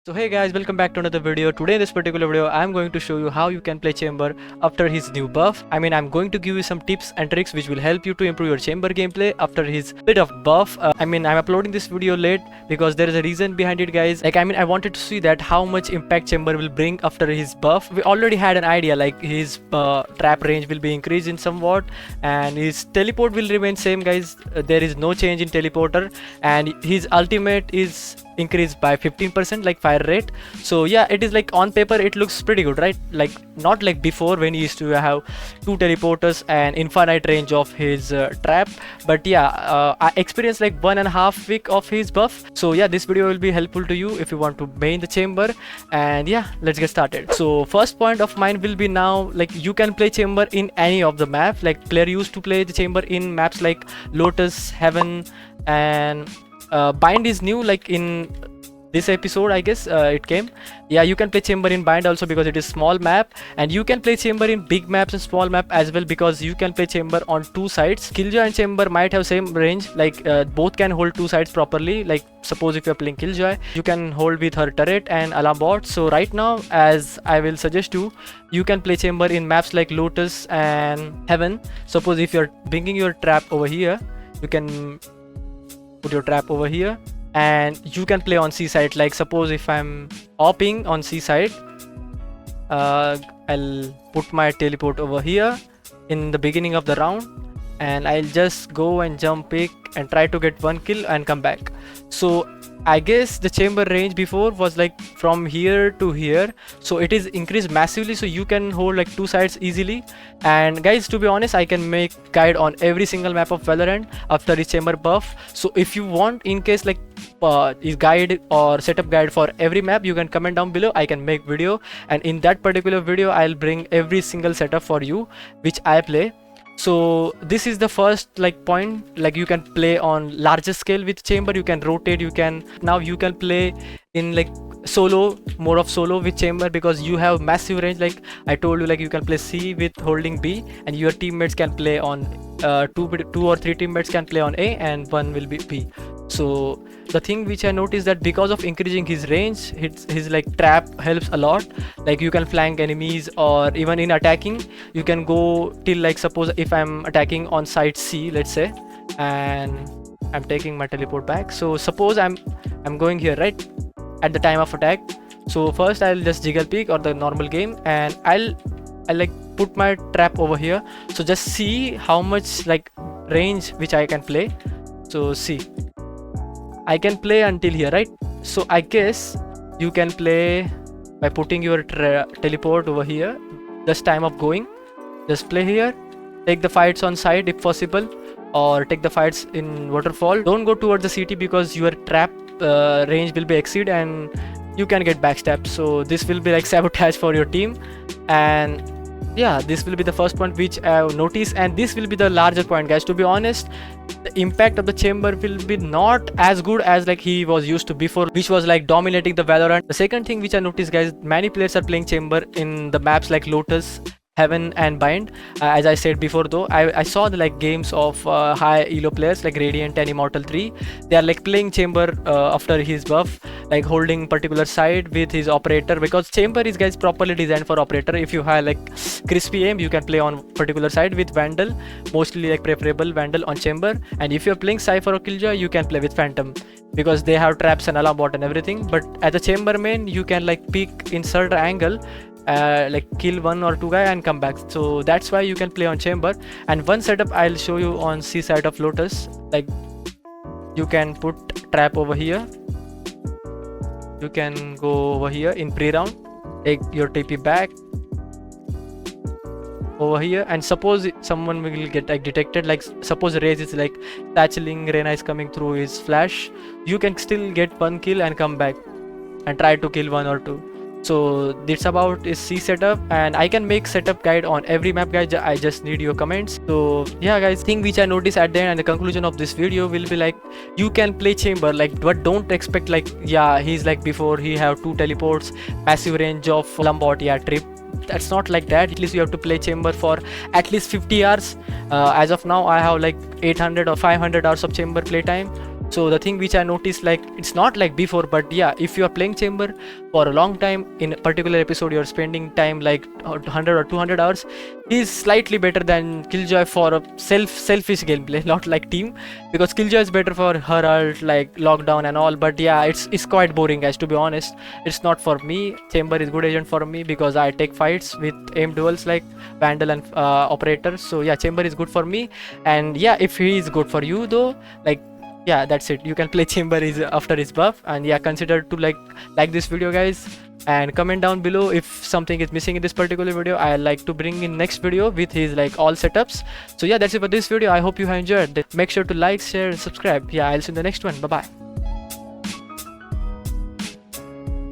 So hey guys, welcome back to another video. Today in this particular video, I'm going to show you how you can play Chamber after his new buff. I'm going to give you some tips and tricks which will help you to improve your Chamber gameplay after his bit of buff. I'm uploading this video late because there is a reason behind it, guys. I wanted to see that how much impact Chamber will bring after his buff. We already had an idea, like his trap range will be increased in somewhat and his teleport will remain same, guys. There is no change in teleporter and his ultimate is increased by 15%, like fire rate. So yeah, it is like on paper it looks pretty good, right? Like not like before when he used to have two teleporters and infinite range of his trap. But yeah, I experienced like 1.5 week of his buff. So yeah, this video will be helpful to you if you want to main the Chamber. And yeah, let's get started. So first point of mine will be now, like you can play Chamber in any of the map. Like player used to play the Chamber in maps like Lotus, Heaven, and Bind is new, like in this episode I guess it came. Yeah, you can play Chamber in Bind also because it is small map, and you can play Chamber in big maps and small map as well because you can play Chamber on two sides. Killjoy and Chamber might have same range, like both can hold two sides properly. Like suppose if you're playing Killjoy, you can hold with her turret and alarm bot. So right now, as I will suggest you can play Chamber in maps like Lotus and Heaven. Suppose if you're bringing your trap over here, you can put your trap over here and you can play on C side. Like suppose if I'm opping on C side, I'll put my teleport over here in the beginning of the round and I'll just go and jump pick and try to get one kill and come back. So I guess the Chamber range before was like from here to here, so it is increased massively, so you can hold like two sides easily. And guys, to be honest, I can make guide on every single map of Valorant after his Chamber buff. So if you want, in case like his guide or setup guide for every map, you can comment down below. I can make video, and in that particular video I'll bring every single setup for you which I play. So this is the first like point, like you can play on larger scale with Chamber. You can rotate, you can play in like solo, more of solo with Chamber because you have massive range. Like I told you, like you can play C with holding B and your teammates can play on two or three teammates can play on A and one will be B. So the thing which I noticed that because of increasing his range, his like trap helps a lot. Like you can flank enemies, or even in attacking you can go till, like suppose if I'm attacking on side C, let's say, and I'm taking my teleport back. So suppose I'm going here right at the time of attack. So first I'll just jiggle peek or the normal game and I'll like put my trap over here. So just see how much like range which I can play. So see, I can play until here, right? So I guess you can play by putting your teleport over here. Just time of going, just play here, take the fights on side if possible, or take the fights in waterfall. Don't go towards the city because your trap range will be exceed and you can get backstab. So this will be like sabotage for your team. And yeah, this will be the first point which I have noticed, and this will be the larger point, guys. To be honest, the impact of the Chamber will be not as good as like he was used to before, which was like dominating the Valorant. The second thing which I noticed, guys, many players are playing Chamber in the maps like Lotus, Heaven, and Bind. As I said before though, I saw the like games of high elo players like Radiant and Immortal 3. They are like playing Chamber after his buff, like holding particular side with his operator, because Chamber is, guys, properly designed for operator. If you have like crispy aim, you can play on particular side with Vandal, mostly like preferable Vandal on Chamber. And if you're playing Cypher or Killjoy, you can play with Phantom because they have traps and alarm bot and everything. But as a Chamber main, you can like peek in certain angle, like kill one or two guy and come back. So that's why you can play on Chamber. And one setup I'll show you on C side of Lotus. Like you can put trap over here, you can go over here in pre-round, take your TP back over here, and suppose someone will get like detected, like suppose Raze is like satcheling, Reyna is coming through his flash, you can still get one kill and come back and try to kill one or two. So this about is C setup, and I can make setup guide on every map, guys. I just need your comments. So yeah, guys, thing which I noticed at the end and the conclusion of this video will be like you can play Chamber, like, but don't expect like, yeah, he's like before he have two teleports, massive range of Lambot, yeah, trip. That's not like that. At least you have to play Chamber for at least 50 hours. As of now I have like 800 or 500 hours of Chamber playtime. So the thing which I noticed, like, it's not like before, but yeah, if you are playing chamber for a long time, in a particular episode you're spending time like 100 or 200 hours, he's slightly better than Killjoy for a selfish gameplay, not like team, because Killjoy is better for her ult, like lockdown and all. But yeah, it's quite boring, guys, to be honest. It's not for me. Chamber is good agent for me because I take fights with aim duels like Vandal and Operator. So yeah, Chamber is good for me. And yeah, if he is good for you though, like, yeah, that's it. You can play Chamber is after his buff. And yeah, consider to like this video, guys, and comment down below if something is missing in this particular video. I like to bring in next video with his like all setups. So yeah, that's it for this video. I hope you have enjoyed. Make sure to like, share and subscribe. Yeah, I'll see you in the next one. Bye bye.